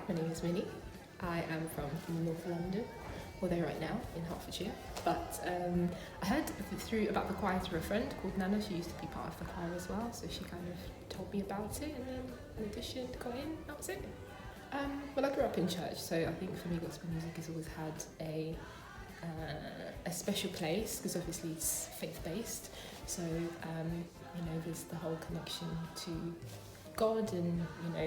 my name is Minnie. I am from North London, although right now in Hertfordshire. But I heard about the choir through a friend called Nana. She used to be part of the choir as well, so she kind of told me about it, and then in addition, got in. That was it. Well, I grew up in church, so I think for me, gospel music has always had a special place because obviously it's faith-based. So there's the whole connection to God and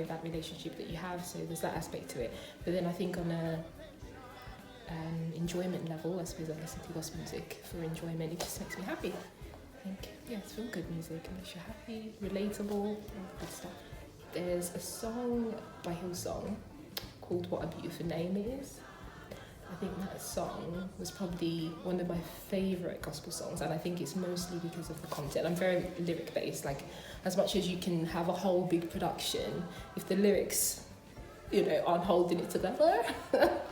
that relationship that you have. So there's that aspect to it. But then I think on a enjoyment level, I suppose I listen to gospel music for enjoyment. It just makes me happy. I think it's feel good music. It makes you happy, relatable, all good stuff. There's a song by Hillsong called "What a Beautiful Name It Is." I think that song was probably one of my favourite gospel songs, and I think it's mostly because of the content. I'm very lyric based, like as much as you can have a whole big production, if the lyrics, aren't holding it together. But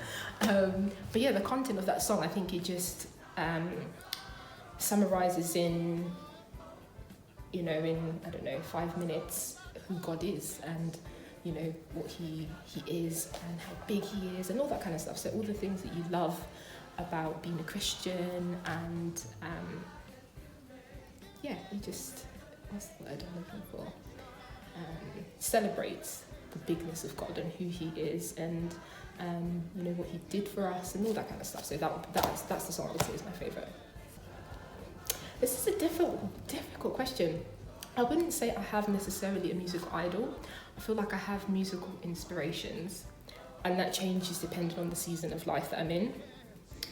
yeah, the content of that song, I think it just summarises in 5 minutes who God is and what he is and how big he is and all that kind of stuff. So all the things that you love about being a Christian and he just, what's the word I'm looking for? Celebrates the bigness of God and who he is and what he did for us and all that kind of stuff. So that's the song I would say is my favourite. This is a difficult question. I wouldn't say I have necessarily a musical idol. I feel like I have musical inspirations, and that changes depending on the season of life that I'm in.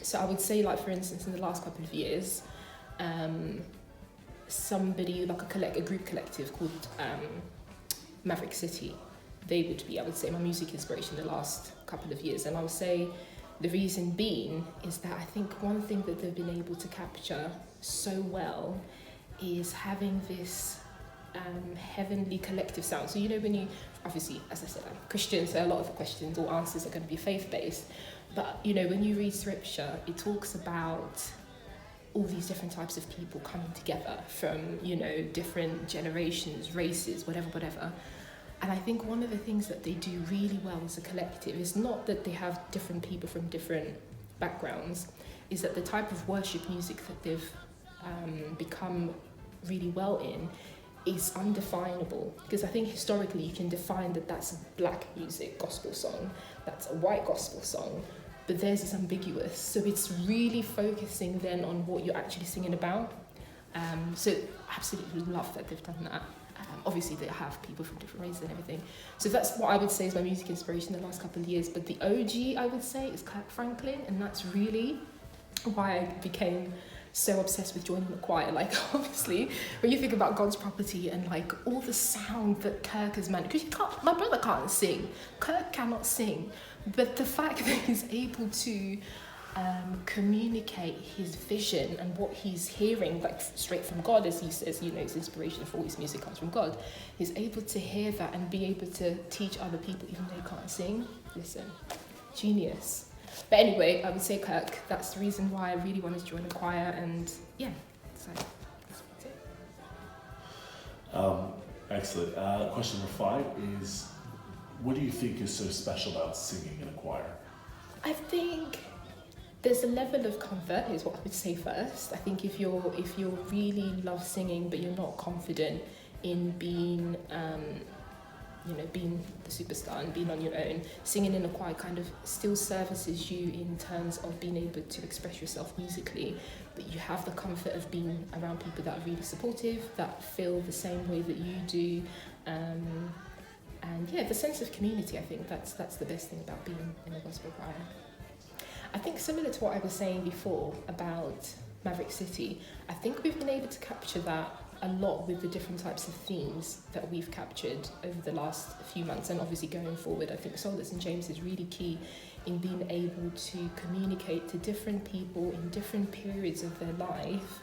So I would say, like, for instance, in the last couple of years, somebody like a group collective called Maverick City, they would be, I would say, my music inspiration the last couple of years. And I would say the reason being is that I think one thing that they've been able to capture so well is having this heavenly collective sound. So when you, obviously, as I said, I'm Christian, so a lot of the questions or answers are going to be faith-based, but when you read scripture, it talks about all these different types of people coming together from different generations, races, whatever. And I think one of the things that they do really well as a collective is not that they have different people from different backgrounds, is that the type of worship music that they've become really well in is undefinable, because I think historically you can define that that's a black music gospel song, that's a white gospel song, but theirs is ambiguous. So it's really focusing then on what you're actually singing about. So absolutely love that they've done that. Obviously they have people from different races and everything. So that's what I would say is my music inspiration the last couple of years. But the OG, I would say, is Kirk Franklin, and that's really why I became so obsessed with joining the choir. Like, obviously, when you think about God's property and like all the sound that Kirk has managed, because my brother can't sing, Kirk cannot sing, but the fact that he's able to communicate his vision and what he's hearing, like straight from God, as he says, his inspiration for all his music comes from God. He's able to hear that and be able to teach other people even though they can't sing. Listen, genius. But anyway, I would say Kirk. That's the reason why I really wanted to join the choir, and so that's it. Excellent. Question number 5 is, what do you think is so special about singing in a choir? I think there's a level of comfort, is what I would say first. I think if you really love singing but you're not confident in being being the superstar and being on your own, singing in a choir kind of still services you in terms of being able to express yourself musically, but you have the comfort of being around people that are really supportive, that feel the same way that you do, and the sense of community. I think that's the best thing about being in a gospel choir. I think similar to what I was saying before about Maverick City, I think we've been able to capture that a lot with the different types of themes that we've captured over the last few months, and obviously going forward. I think Soul St. James is really key in being able to communicate to different people in different periods of their life,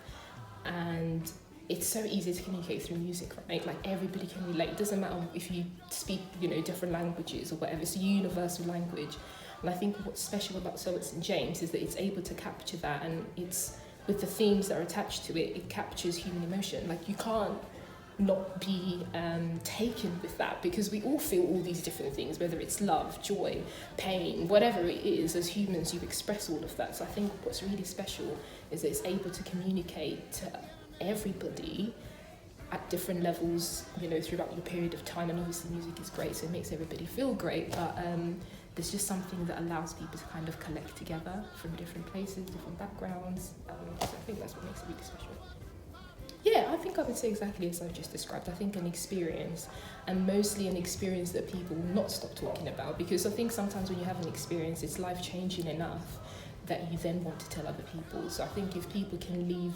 and it's so easy to communicate through music, right? Like, everybody can relate. It doesn't matter if you speak, different languages or whatever. It's a universal language. And I think what's special about Soul St. James is that it's able to capture that, and it's with the themes that are attached to it, it captures human emotion. Like, you can't not be taken with that, because we all feel all these different things, whether it's love, joy, pain, whatever it is. As humans, you express all of that. So I think what's really special is that it's able to communicate to everybody at different levels, throughout your period of time. And obviously music is great, so it makes everybody feel great, but there's just something that allows people to kind of collect together from different places, different backgrounds. So I think that's what makes it really special. Yeah, I think I would say exactly as I've just described. I think an experience, and mostly an experience that people will not stop talking about, because I think sometimes when you have an experience, it's life-changing enough that you then want to tell other people. So I think if people can leave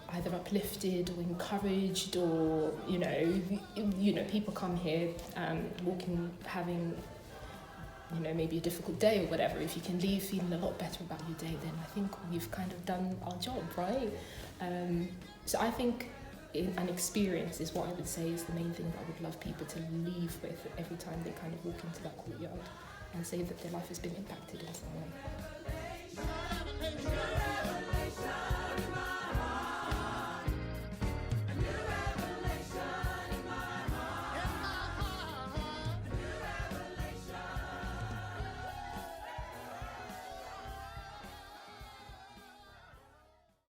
either uplifted or encouraged, or people come here walking, having maybe a difficult day or whatever. If you can leave feeling a lot better about your day, then I think we've kind of done our job, right? So I think an experience is what I would say is the main thing that I would love people to leave with every time they kind of walk into that courtyard, and say that their life has been impacted in some way.